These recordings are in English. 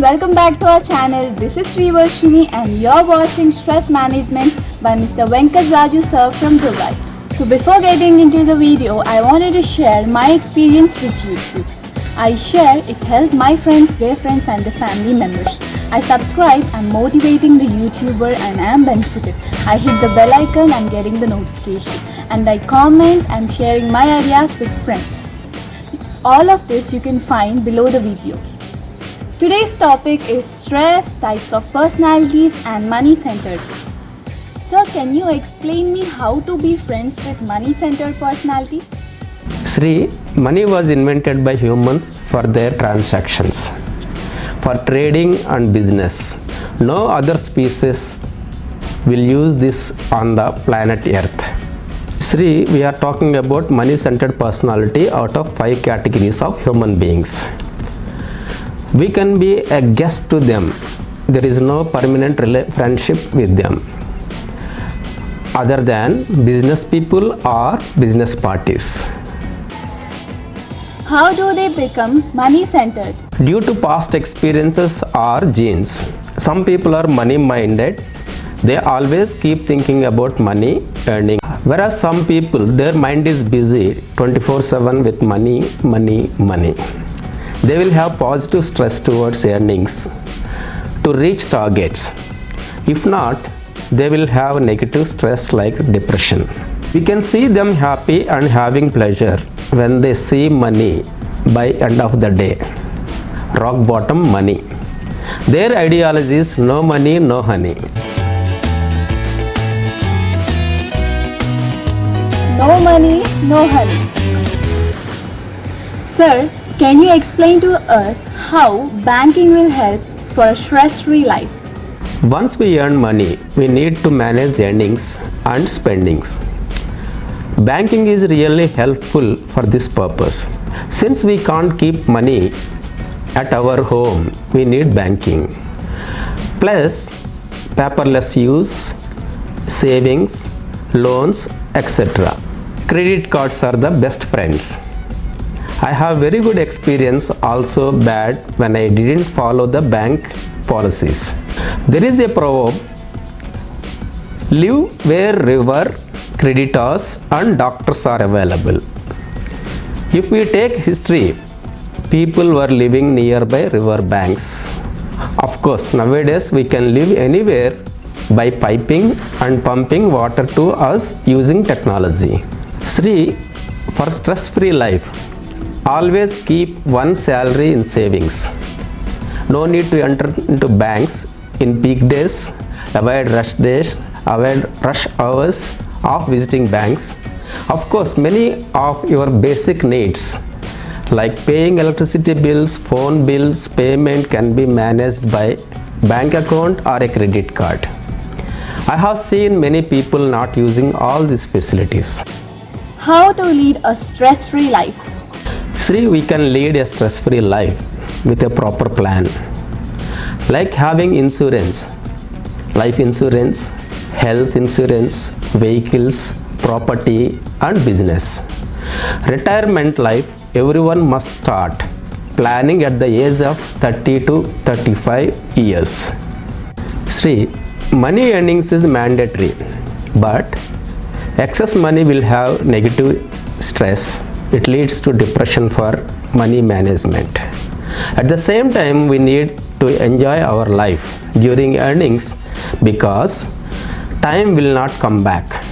welcome back to our channel. This is Srivarshini and you're watching Stress Management by Mr. Venkat Raju sir from Dubai. So before getting into the video, I wanted to share my experience with YouTube. I share it helped my friends, their friends and their family members. I subscribe, I'm motivating the YouTuber and I am benefited. I hit the bell icon, I'm getting the notification. And I comment, I'm sharing my ideas with friends. All of this you can find below the video. Today's topic is stress, types of personalities and money-centered. Sir, can you explain me how to be friends with money-centered personalities? Sri, money was invented by humans for their transactions, for trading and business. No other species will use this on the planet Earth. Sri, we are talking about money-centered personality out of 5 categories of human beings. We can be a guest to them. There is no permanent friendship with them other than business people or business parties. How do they become money-centered? Due to past experiences or genes. Some people are money-minded. They always keep thinking about money earning. Whereas some people, their mind is busy 24/7 with money. They will have positive stress towards earnings to reach targets. If not, they will have negative stress like depression. We can see them happy and having pleasure when they see money by end of the day. Rock bottom money. Their ideology is no money, no honey. No money, no honey. Sir, can you explain to us how banking will help for a stress-free life? Once we earn money, we need to manage earnings and spendings. Banking is really helpful for this purpose. Since we can't keep money at our home, we need banking. Plus, paperless use, savings, loans, etc. Credit cards are the best friends. I have very good experience, also bad, when I didn't follow the bank policies. There is a proverb, live where river, creditors and doctors are available. If we take history, people were living nearby river banks. Of course, nowadays we can live anywhere by piping and pumping water to us using technology. Sri, for stress-free life, always keep one salary in savings. No need to enter into banks in peak days. Avoid rush days, avoid rush hours of visiting banks. Of course, many of your basic needs like paying electricity bills, phone bills, payment can be managed by bank account or a credit card. I have seen many people not using all these facilities. How to lead a stress-free life? Sri, we can lead a stress-free life with a proper plan, like having insurance, life insurance, health insurance, vehicles, property and business. Retirement life, everyone must start planning at the age of 30 to 35 years. Sri, money earnings is mandatory, but excess money will have negative stress. It leads to depression for money management. At the same time, we need to enjoy our life during earnings because time will not come back.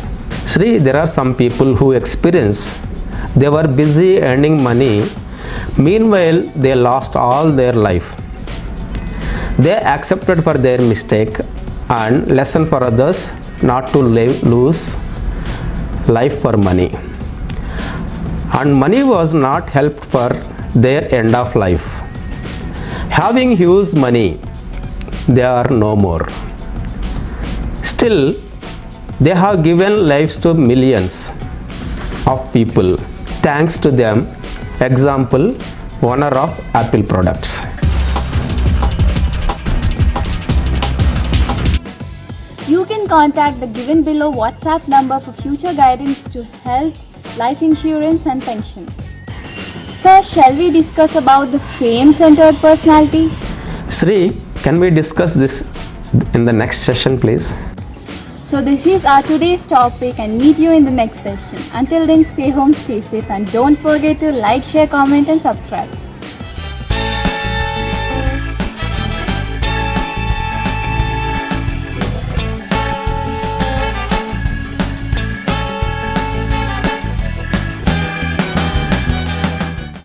Sri, there are some people who experience they were busy earning money, meanwhile they lost all their life. They accepted for their mistake and lesson for others not to lose life for money. And money was not helped for their end of life. Having huge money, they are no more. Still, they have given lives to millions of people. Thanks to them, example, owner of Apple products. You can contact the given below WhatsApp number for future guidance to health, life insurance and pension. Sir, shall we discuss about the fame-centered personality? Sri, can we discuss this in the next session, please? So this is our today's topic and meet you in the next session. Until then, stay home, stay safe and don't forget to like, share, comment and subscribe.